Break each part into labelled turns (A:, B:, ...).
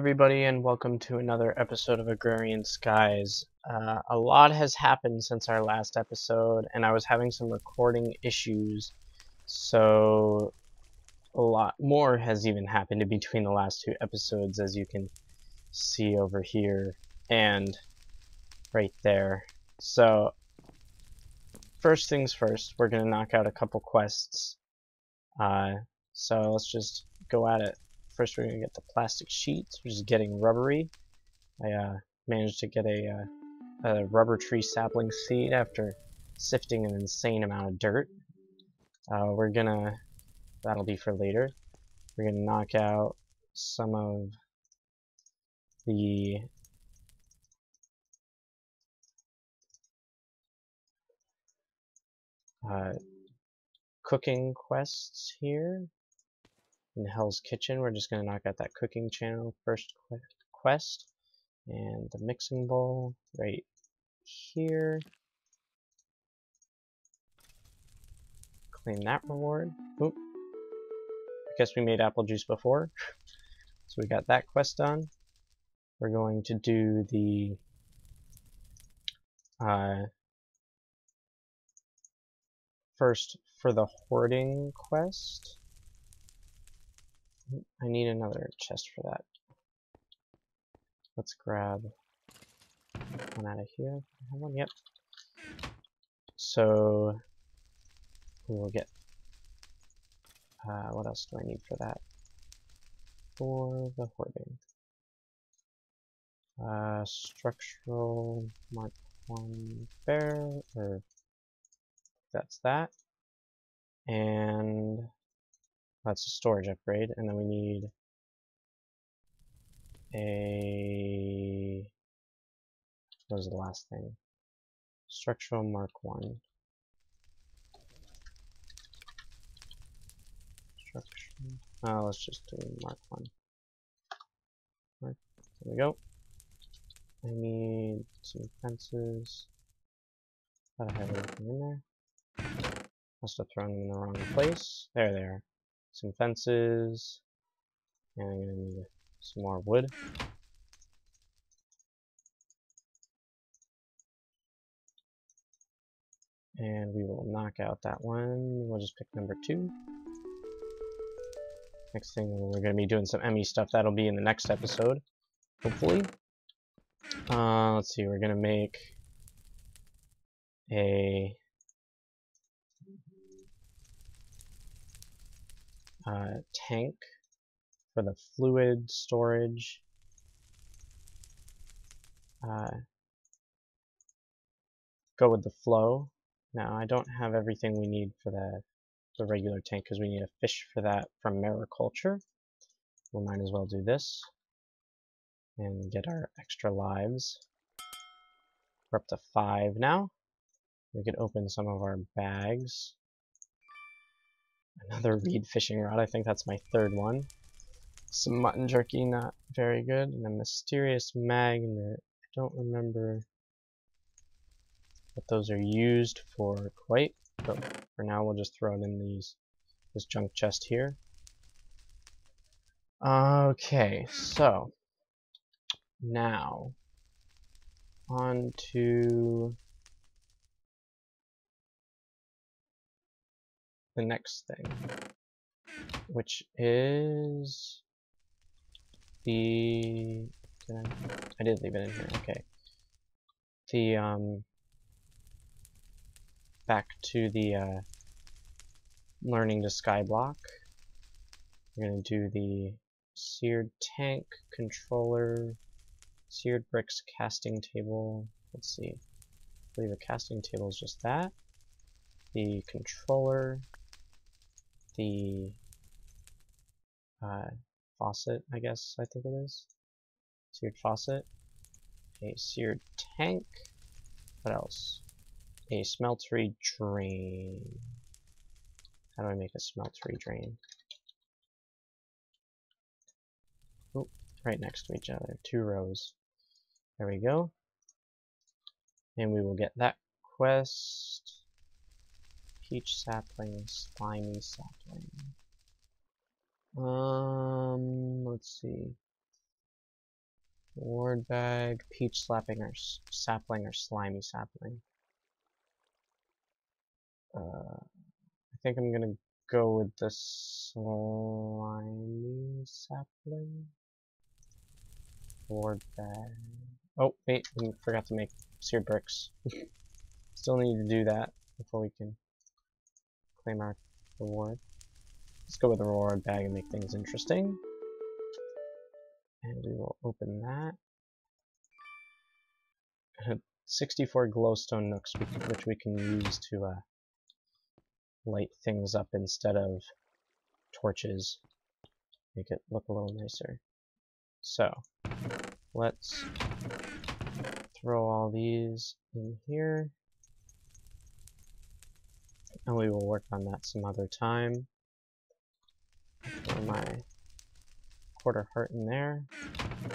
A: everybody, and welcome to another episode of Agrarian Skies. A lot has happened since our last episode, and I was having some recording issues, so a lot more has even happened in between the last two episodes, as you can see over here and right there. So, first things first, we're going to knock out a couple quests. So let's just go at it. First, we're going to get the plastic sheets, which is getting rubbery. I managed to get a rubber tree sapling seed after sifting an insane amount of dirt. That'll be for later. We're gonna knock out some of the cooking quests here. In Hell's Kitchen, we're just gonna knock out that cooking channel first quest. And the mixing bowl right here. Claim that reward. Oop. I guess we made apple juice before. So we got that quest done. We're going to do the first for the hoarding quest. I need another chest for that. Let's grab one out of here. I have one, yep. So we will get, what else do I need for that? For the hoarding. Structural Mark 1 fair, or that's that. And that's a storage upgrade, and then we need what was the last thing? Structural Mark 1. Let's just do Mark 1. There we go. I need some fences. Thought I had everything in there. Must have thrown them in the wrong place. There they are. Some fences. And I'm gonna need some more wood. And we will knock out that one. We'll just pick number 2. Next thing, we're going to be doing some ME stuff. That'll be in the next episode, hopefully. Let's see, we're going to make a tank for the fluid storage. Go with the flow. Now, I don't have everything we need for the regular tank because we need a fish for that from mariculture. We might as well do this and get our extra lives. We're up to 5 now. We could open some of our bags. Another reed fishing rod, I think that's my 3rd one. Some mutton jerky, not very good. And a mysterious magnet. I don't remember what those are used for quite, but for now we'll just throw it in this junk chest here. Okay, so now on to the next thing, which is the I did leave it in here. Okay, the back to the learning to skyblock. We're gonna do the seared tank controller, seared bricks casting table. Let's see, I believe the casting table is just that. The controller, the faucet, I guess I think it is. Seared faucet, a seared tank. What else? A smeltery drain. How do I make a smeltery drain? Oh, right next to each other, 2 rows. There we go. And we will get that quest. Peach sapling, slimy sapling. Let's see. Ward bag, peach slapping or sapling or slimy sapling. I think I'm gonna go with the slimy sapling. Ward bag. Oh, wait, we forgot to make seared bricks. Still need to do that before we can claim our reward. Let's go with the reward bag and make things interesting. And we will open that. 64 glowstone nooks, which we can use to light things up instead of torches. Make it look a little nicer. So, let's throw all these in here. And we will work on that some other time. Throw my quarter heart in there,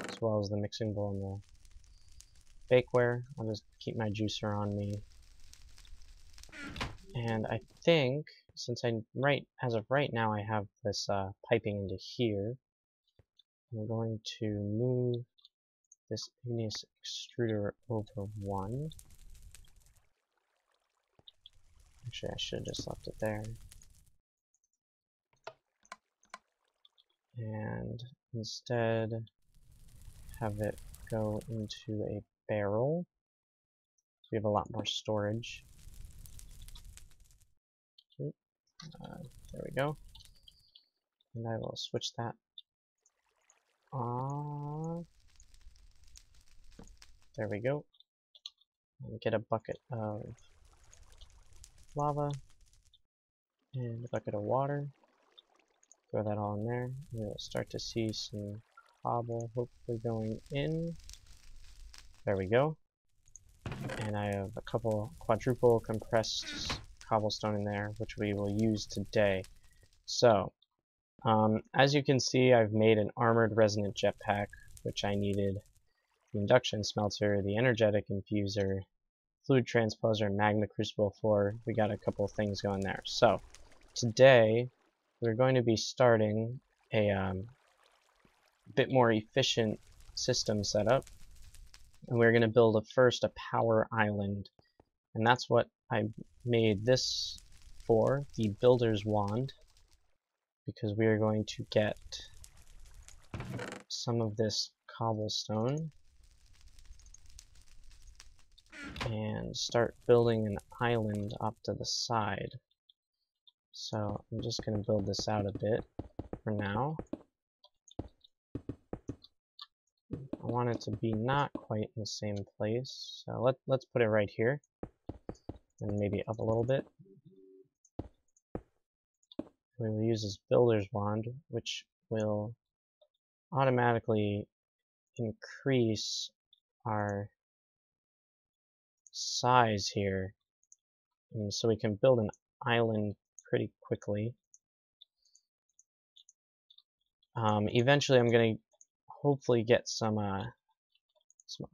A: as well as the mixing bowl and the bakeware. I'll just keep my juicer on me. And I think, since as of right now I have this piping into here, I'm going to move this igneous extruder over one. Actually, I should have just left it there. And instead have it go into a barrel. So we have a lot more storage. There we go. And I will switch that on. There we go. And get a bucket of lava and a bucket of water. Throw that all in there. We'll start to see some cobble hopefully going in. There we go. And I have a couple quadruple compressed cobblestone in there, which we will use today. So, as you can see, I've made an armored resonant jetpack, which I needed the induction smelter, the energetic infuser, fluid transposer, magma crucible for. We got a couple of things going there. So, today, we're going to be starting a bit more efficient system setup. And we're going to build first a power island. And that's what I made this for, the builder's wand, because we are going to get some of this cobblestone and start building an island up to the side. So I'm just going to build this out a bit for now. I want it to be not quite in the same place, so let's put it right here, and maybe up a little bit. We will use this builder's wand, which will automatically increase our size here, and so we can build an island pretty quickly. Eventually I'm going to hopefully get some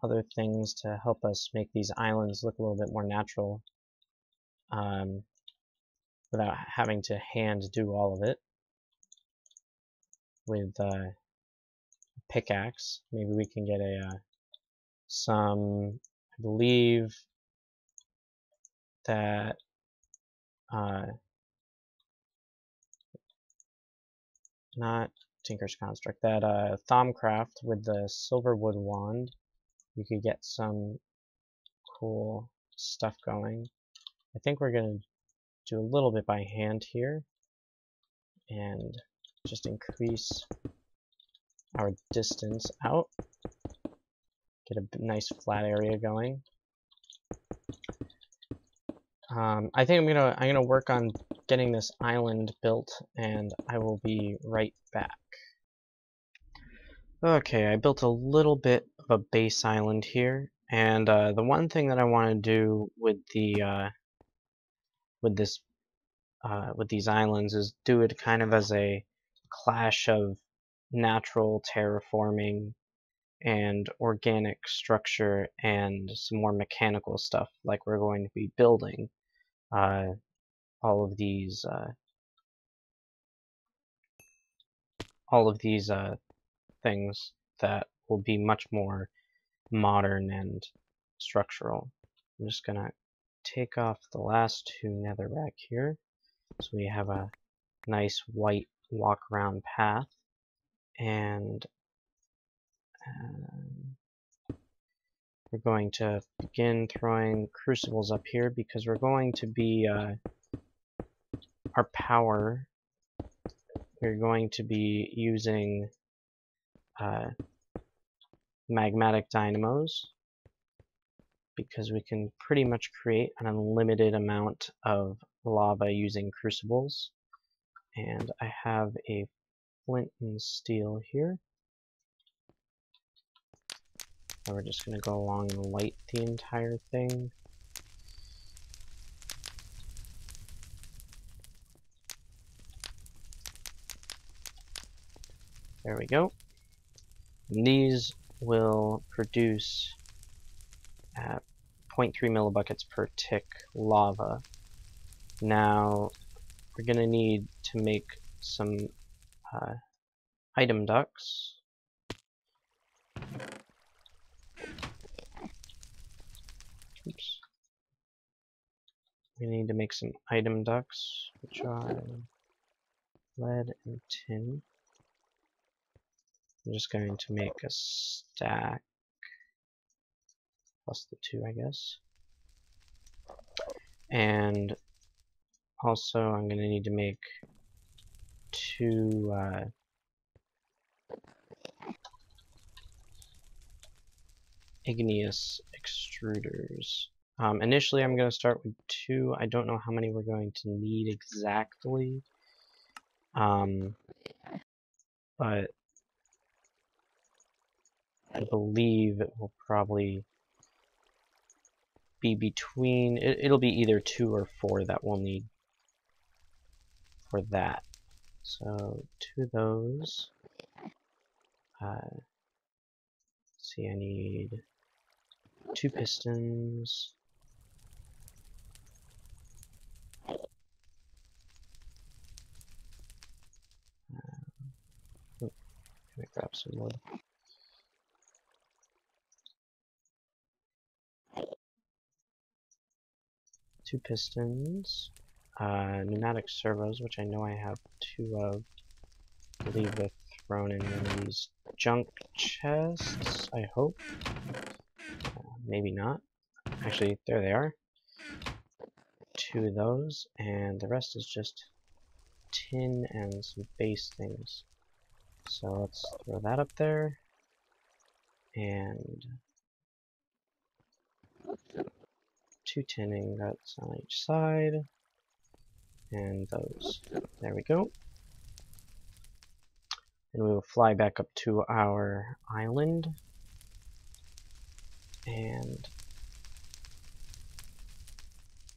A: other things to help us make these islands look a little bit more natural, without having to hand do all of it with a pickaxe. Maybe we can get some, I believe that not Tinker's Construct, that Thaumcraft with the Silverwood wand, you could get some cool stuff going. I think we're going to do a little bit by hand here and just increase our distance out. Get a nice flat area going. I think I'm gonna work on getting this island built, and I will be right back. Okay, I built a little bit of a base island here, and the one thing that I want to do with with these islands is do it kind of as a clash of natural terraforming and organic structure and some more mechanical stuff, like we're going to be building all of these things that will be much more modern and structural. I'm just gonna take off the last two netherrack here, so we have a nice white walk around path, and we're going to begin throwing crucibles up here because we're going to be our power. We're going to be using magmatic dynamos because we can pretty much create an unlimited amount of lava using crucibles. And I have a flint and steel here. So we're just going to go along and light the entire thing. There we go. And these will produce 0.3 millibuckets per tick lava. Now, we're going to need to make some item ducts. Oops. We need to make some item ducts, which are lead and tin. I'm just going to make a stack plus the 2, I guess. And also I'm going to need to make 2 igneous extruders. Initially I'm going to start with 2. I don't know how many we're going to need exactly. But I believe it will probably be between, it'll be either 2 or 4 that we'll need for that. So 2 of those. Let's see, I need 2 pistons. Let me grab some wood. Two pistons, pneumatic servos, which I know I have 2 of. I believe they're thrown in one of these junk chests, I hope. Maybe not. Actually, there they are. 2 of those, and the rest is just tin and some base things. So let's throw that up there, and 2 tin ingots on each side, and those. There we go. And we will fly back up to our island, and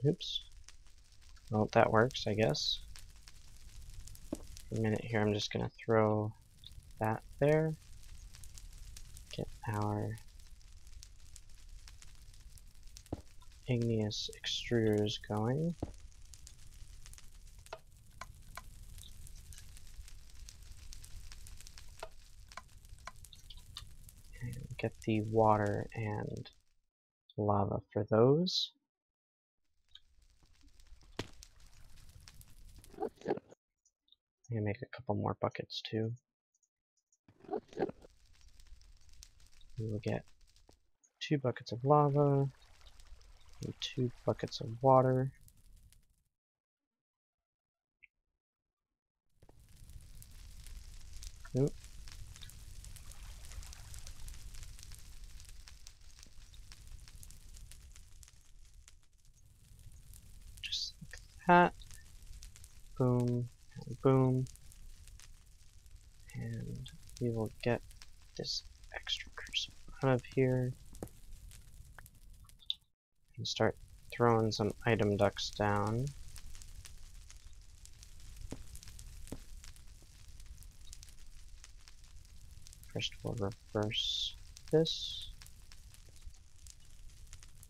A: oops. Well, that works, I guess. For a minute here, I'm just gonna throw that there. Get our igneous extruders going. And get the water and lava for those. I'm gonna make a couple more buckets too. We will get 2 buckets of lava and 2 buckets of water. Oop. Just like that. Boom, and boom. And we will get this extra crucible out of here and start throwing some item ducts down. First we'll reverse this.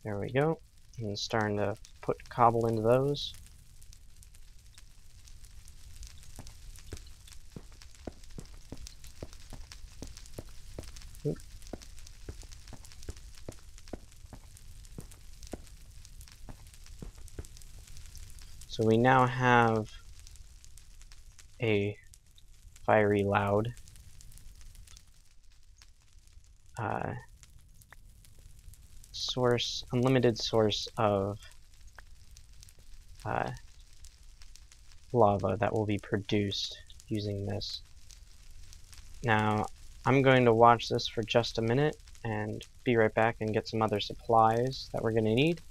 A: There we go. And starting to put cobble into those. Oop. So we now have a fiery loud source, unlimited source of lava that will be produced using this. Now, I'm going to watch this for just a minute and be right back and get some other supplies that we're going to need.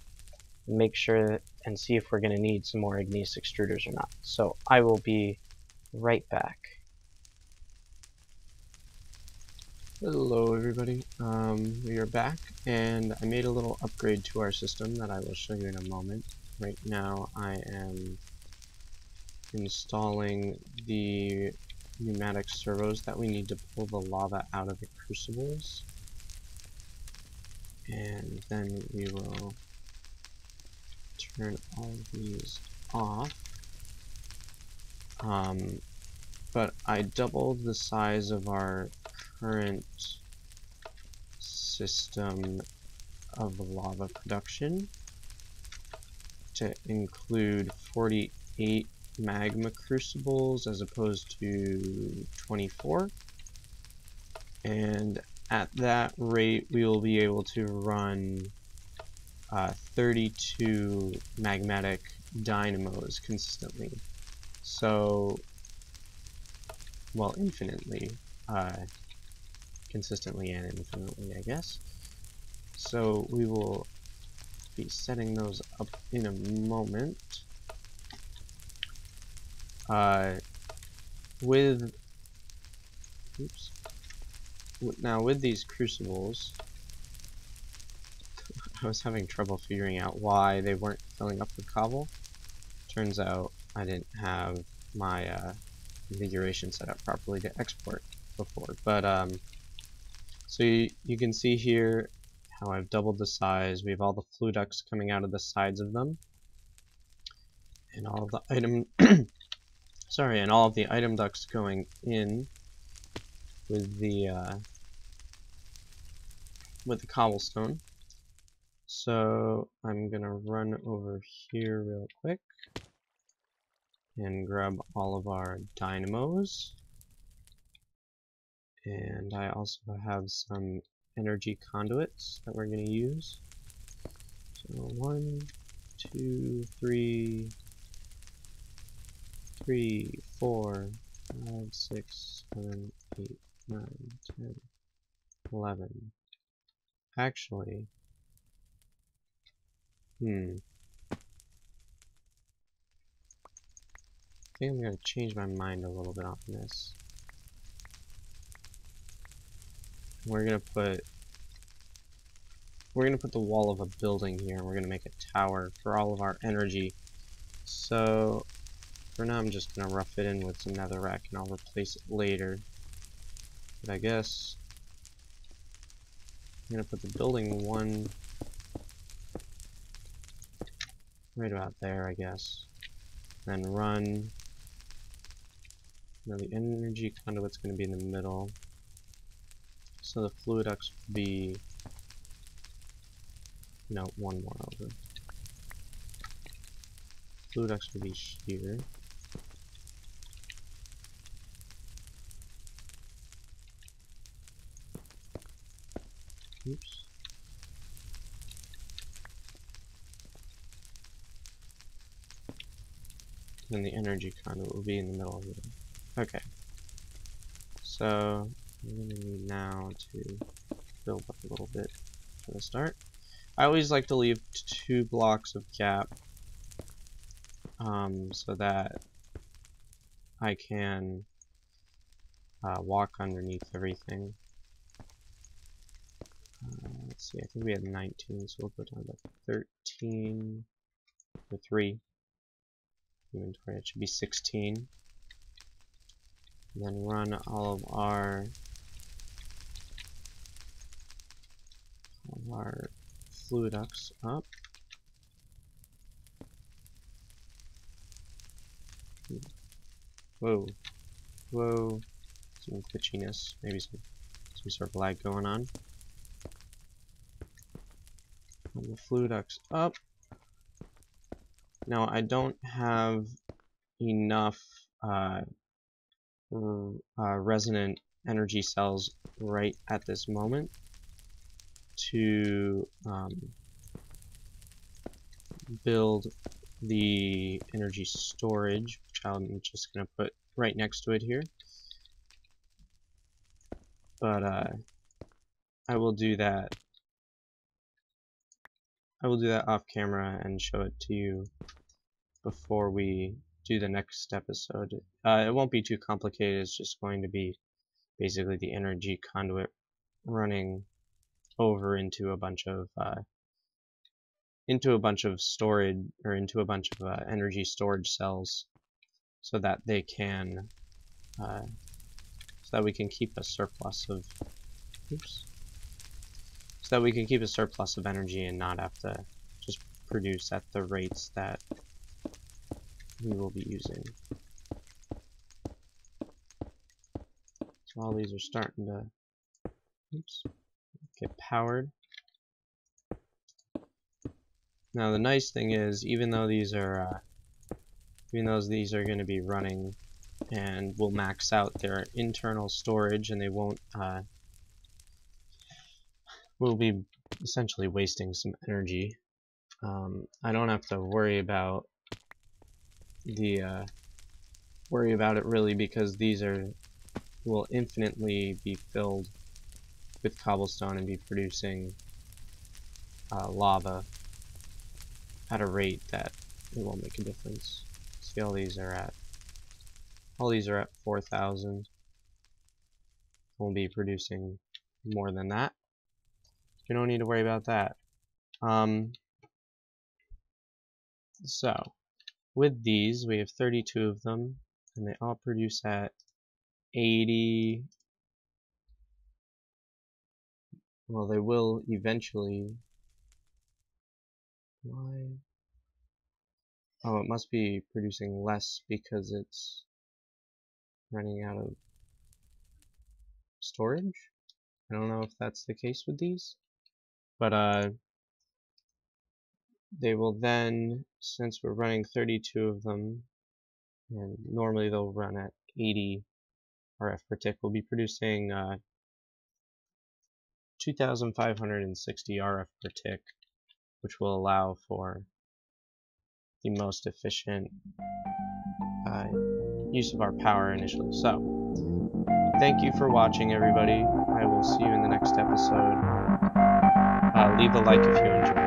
A: And make sure and see if we're going to need some more igneous extruders or not. So I will be right back. Hello everybody, we are back, and I made a little upgrade to our system that I will show you in a moment. Right now I am installing the pneumatic servos that we need to pull the lava out of the crucibles, and then we will turn all of these off. But I doubled the size of our current system of lava production to include 48 magma crucibles as opposed to 24, and at that rate we will be able to run 32 magmatic dynamos consistently. So, well, infinitely, consistently and infinitely, I guess. So we will be setting those up in a moment. Now with these crucibles, I was having trouble figuring out why they weren't filling up with cobble. Turns out I didn't have my configuration set up properly to export before. But so you can see here how I've doubled the size. We have all the flue ducts coming out of the sides of them, and all of the item sorry, and all of the item ducts going in with the cobblestone. So I'm gonna run over here real quick and grab all of our dynamos, and I also have some energy conduits that we're going to use. So 1, 2, 3, 4, 5, 6, 7, 8, 9, 10, 11. Actually, I think I'm going to change my mind a little bit on this. We're gonna put the wall of a building here, and we're gonna make a tower for all of our energy. So for now I'm just gonna rough it in with some netherrack and I'll replace it later. But I guess I'm gonna put the building one right about there, I guess. Then run. Now the energy conduit's gonna be in the middle. So the fluid ducts will be, no, one more over. Fluid ducts will be here. Oops. And the energy conduit will be in the middle of it. Okay. So I'm gonna need now to build up a little bit for the start. I always like to leave 2 blocks of gap so that I can walk underneath everything. Let's see, I think we had 19, so we'll go down to 13 for 3. Inventory, it should be 16. And then run all of our fluid ducts up. Whoa, whoa, some glitchiness, maybe some sort of lag going on. Run the fluid ducts up. Now, I don't have enough resonant energy cells right at this moment to build the energy storage, which I'm just going to put right next to it here. But I will do that. I will do that off camera and show it to you before we do the next episode. It won't be too complicated. It's just going to be basically the energy conduit running over into a bunch of storage, or into a bunch of energy storage cells, so that they can so that we can keep a surplus of energy and not have to just produce at the rates that we will be using. So all these are starting to get powered. Now the nice thing is, even though these are going to be running and will max out their internal storage, and they won't will be essentially wasting some energy. I don't have to worry about it really, because these will infinitely be filled with cobblestone and be producing lava at a rate that it won't make a difference. See, all these are at 4,000. We'll be producing more than that. You don't need to worry about that. So with these, we have 32 of them, and they all produce at 80. Well, they will eventually. Why? Oh, it must be producing less because it's running out of storage. I don't know if that's the case with these, but they will then, since we're running 32 of them, and normally they'll run at 80 RF per tick, we'll be producing 2,560 RF per tick, which will allow for the most efficient use of our power initially. So, thank you for watching, everybody. I will see you in the next episode. Leave a like if you enjoyed.